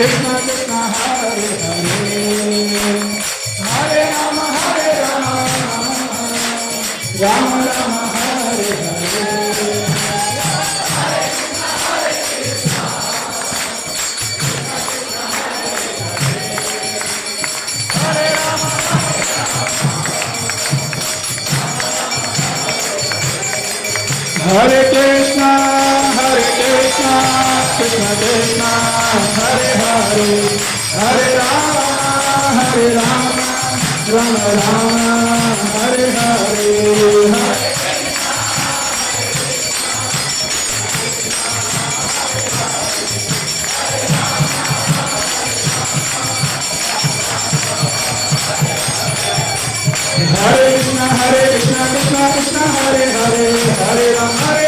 Krishna Krishna Hare Hare Hare Rama Rama Rama Hare Hare Hare Krishna, Krishna Krishna, Hare Hare, Hare Rama, Rama Rama, Hare Hare. Hare Krishna, Krishna Krishna, Hare Hare, Hare Rama, Hare